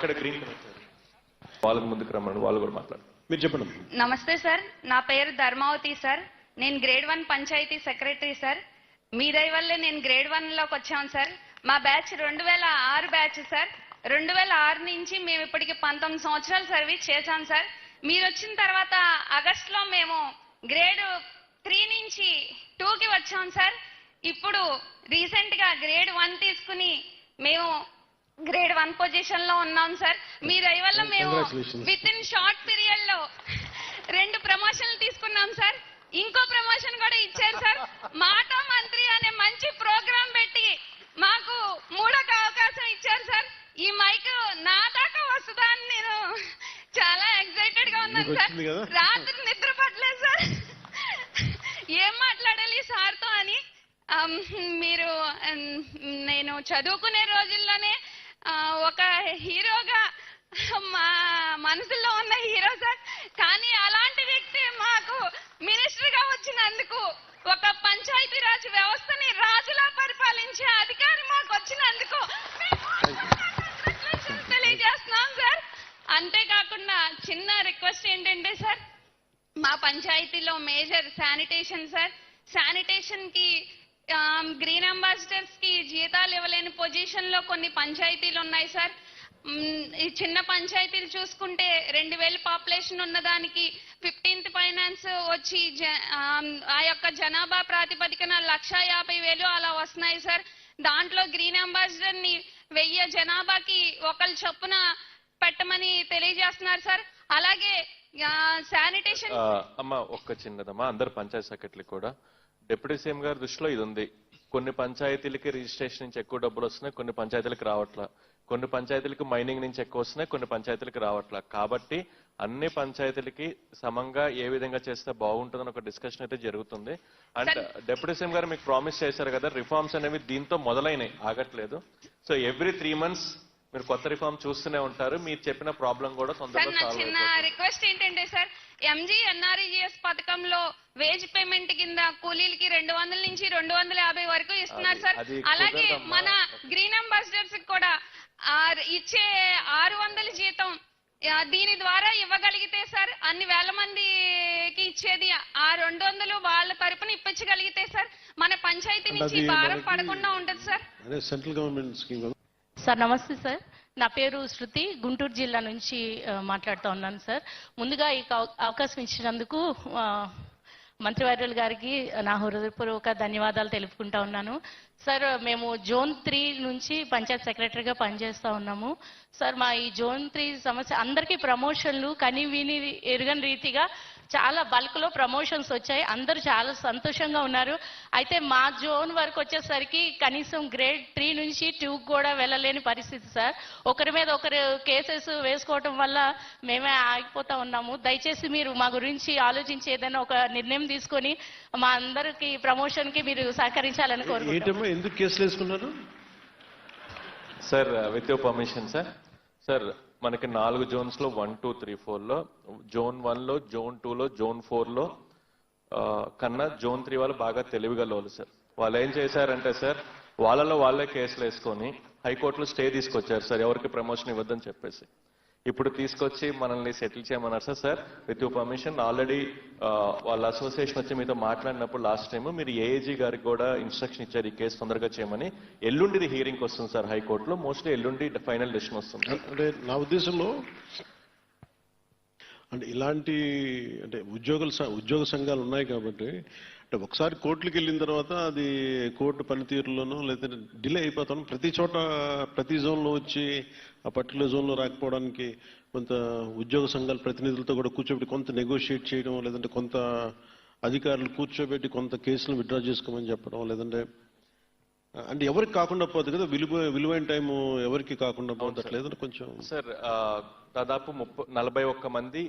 అక్కడ గ్రీన్ వాళ్ళకి ముందుకు రమ్మని వాళ్ళు కూడా మాట్లాడు. మీరు చెప్పండి. నమస్తే సార్, నా పేరు ధర్మావతి సార్. నేను గ్రేడ్ 1 పంచాయతీ సెక్రటరీ సార్. మీ దయ వల్లే నేను గ్రేడ్ 1 లోకి వచ్చాను సార్. మా బ్యాచ్ 2006 బ్యాచ్ సార్. 2006 నుంచి మేము ఇప్పటికి 19 సంవత్సరాలు సర్వీస్ చేశాం సార్. మీరు వచ్చిన తర్వాత ఆగస్టులో మేము గ్రేడ్ 3 నుంచి 2కి వచ్చాం సార్. ఇప్పుడు రీసెంట్ గా గ్రేడ్ 1 తీసుకుని మేము గ్రేడ్ 1 పొజిషన్ లో ఉన్నాం సార్. మీ దయ వల్ల మేము విత్ ఇన్ షార్ట్ పీరియడ్ లో 2 ప్రమోషన్లు తీసుకున్నాం సార్. ఇంకో ప్రమోషన్ కూడా ఇచ్చారు సార్. మాట మంత్రి అనే మంచి ప్రోగ్రాం పెట్టి మాకు 3వ అవకాశం ఇచ్చారు సార్. ఈ మైక్ నా దాకా వస్తుందా అని నేను చాలా ఎక్సైటెడ్ గా ఉన్నాను సార్. రాత్రి నిద్ర పట్టలేదు సార్, ఏం మాట్లాడాలి సార్తో అని. మీరు నేను చదువుకునే రోజుల్లోనే ఒక హీరోగా మా మనసులో ఉన్న హీరో సార్. కానీ అలాంటి వ్యక్తి మాకు మినిస్టర్ గా వచ్చినందుకు, ఒక పంచాయతీరాజ్ వ్యవస్థని రాజులా పరిపాలించే అధికారి మాకు వచ్చినందుకు తెలియజేస్తున్నాం సార్. అంతేకాకుండా చిన్న రిక్వెస్ట్ ఏంటంటే సార్, మా పంచాయతీలో మేజర్ శానిటేషన్ సార్. శానిటేషన్ కి గ్రీన్ అంబాసిడర్స్ కి జీతాలు ఇవ్వలేని పొజిషన్ లో కొన్ని పంచాయతీలు ఉన్నాయి సార్. ఈ చిన్న పంచాయతీలు చూసుకుంటే 2000 పాపులేషన్ ఉన్నదానికి 15th ఫైనాన్స్ వచ్చి ఆ యొక్క జనాభా ప్రాతిపదికన 1,50,000 అలా వస్తున్నాయి సార్. దాంట్లో గ్రీన్ అంబాసిడర్ ని 1000 జనాభాకి ఒకళ్ళు చొప్పున పెట్టమని తెలియజేస్తున్నారు సార్. అలాగే శానిటేషన్ అమ్మ ఒక్క చిన్నదమ్మా, అందరు పంచాయత్ సెక్రటరీ కూడా డిప్యూటీ సీఎం గారి దృష్టిలో ఇది ఉంది. కొన్ని పంచాయతీలకి రిజిస్ట్రేషన్ నుంచి ఎక్కువ డబ్బులు వస్తున్నాయి, కొన్ని పంచాయతీలకు రావట్లా. కొన్ని పంచాయతీలకు మైనింగ్ నుంచి ఎక్కువ వస్తున్నాయి, కొన్ని పంచాయతీలకు రావట్లా. కాబట్టి అన్ని పంచాయతీలకి సమంగా ఏ విధంగా చేస్తే బాగుంటుందని ఒక డిస్కషన్ అయితే జరుగుతుంది. అండ్ డిప్యూటీ సీఎం గారు మీకు ప్రామిస్ చేశారు కదా, రిఫార్మ్స్ అనేవి దీంతో మొదలైనవి, ఆగట్లేదు. సో ఎవ్రీ 3 months మీరు కొత్త రిఫార్మ్ చూస్తూనే ఉంటారు. మీరు చెప్పిన ప్రాబ్లం కూడా తొందరగా చిన్న రిక్వెస్ట్ ఏంటంటే సార్, MGNREGS పథకంలో వేజ్ పేమెంట్ కింద కూలీలకి 200 నుంచి 250 వరకు ఇస్తున్నారు సార్. అలాగే మన గ్రీన్ అంబాసిడర్స్ కూడా ఇచ్చే 600 జీతం దీని ద్వారా ఇవ్వగలిగితే సార్, అన్ని వేల మందికి ఇచ్చేది ఆ 200 వాళ్ళ తరపున ఇప్పించగలిగితే సార్ మన పంచాయతీ నుంచి భారం పడకుండా ఉంటుంది sir. Central government scheme. Sir నమస్తే సార్, నా పేరు శృతి, గుంటూరు జిల్లా నుంచి మాట్లాడుతూ ఉన్నాను సార్. ముందుగా ఈ అవకాశం ఇచ్చినందుకు మంత్రివర్యులు గారికి నా హృదయపూర్వక ధన్యవాదాలు తెలుపుకుంటా ఉన్నాను సార్. మేము జోన్ 3 నుంచి పంచాయత్ సెక్రటరీగా పనిచేస్తూ ఉన్నాము సార్. మా ఈ జోన్ 3 సమస్య అందరికీ ప్రమోషన్లు కని విని ఎరుగని రీతిగా చాలా బల్క్లో ప్రమోషన్స్ వచ్చాయి. అందరూ చాలా సంతోషంగా ఉన్నారు. అయితే మా జోన్ వరకు వచ్చేసరికి కనీసం గ్రేడ్ 3 నుంచి 2 కూడా వెళ్ళలేని పరిస్థితి సార్. ఒకరి మీద ఒకరు కేసెస్ వేసుకోవటం వల్ల మేమే ఆగిపోతా ఉన్నాము. దయచేసి మీరు మా గురించి ఆలోచించి ఏదైనా ఒక నిర్ణయం తీసుకొని మా అందరికి ప్రమోషన్ కి మీరు సహకరించాలని కోరుకుంటున్నాను. ఎందుకు కేసులు వేసుకున్నారు sir? With your permission sir. Sir మనకి 4 జోన్స్ లో 1, 2, 3, 4లో, జోన్ 1లో, జోన్ 2లో, జోన్ 4లో కన్నా జోన్ 3 వాళ్ళు బాగా తెలివిగలవాళ్ళు సార్. వాళ్ళు ఏం చేశారంటే సార్, వాళ్ళలో వాళ్ళే కేసులు వేసుకొని హైకోర్టులో స్టే తీసుకొచ్చారు సార్, ఎవరికి ప్రమోషన్ ఇవ్వద్దని చెప్పేసి. ఇప్పుడు తీసుకొచ్చి మనల్ని సెటిల్ చేయమన్నారు sir. Sir with your permission, already వాళ్ళ అసోసియేషన్ వచ్చి మీతో మాట్లాడినప్పుడు లాస్ట్ టైం మీరు ఏఏజీ గారికి కూడా ఇన్స్ట్రక్షన్ ఇచ్చారు ఈ కేసు తొందరగా చేయమని. ఎల్లుండిది హీరింగ్ వస్తుంది సార్ హైకోర్టులో, మోస్ట్లీ ఎల్లుండి ఫైనల్ డెసిషన్ వస్తుంది. అంటే నా ఉద్దేశంలో అంటే ఇలాంటి అంటే ఉద్యోగ సంఘాలు ఉన్నాయి కాబట్టి, అంటే ఒకసారి కోర్టులకు వెళ్ళిన తర్వాత అది కోర్టు పనితీరులోనో లేదంటే డిలే అయిపోతాను. ప్రతి చోట ప్రతి జోన్లో వచ్చి ఆ పర్టికులర్ జోన్లో రాకపోవడానికి కొంత ఉద్యోగ సంఘాల ప్రతినిధులతో కూడా కూర్చోబెట్టి కొంత నెగోషియేట్ చేయడం, లేదంటే కొంత అధికారులు కూర్చోబెట్టి కొంత కేసులను విత్డ్రా చేసుకోమని చెప్పడం, లేదంటే అంటే ఎవరికి కాకుండా పోతుంది కదా, విలువైన టైం ఎవరికి కాకుండా పోతుంది లేదంటే కొంచెం. సార్ దాదాపు 41 మంది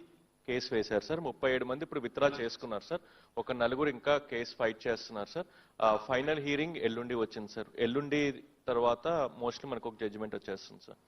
కేసు వేశారు సార్. 37 మంది ఇప్పుడు విత్డ్రా చేసుకున్నారు సార్. ఒక 4 ఇంకా కేసు ఫైట్ చేస్తున్నారు సార్. ఫైనల్ హీరింగ్ ఎల్లుండి వచ్చింది సార్. ఎల్లుండి తర్వాత మోస్ట్లీ మనకు ఒక జడ్జిమెంట్ వచ్చేస్తుంది సార్.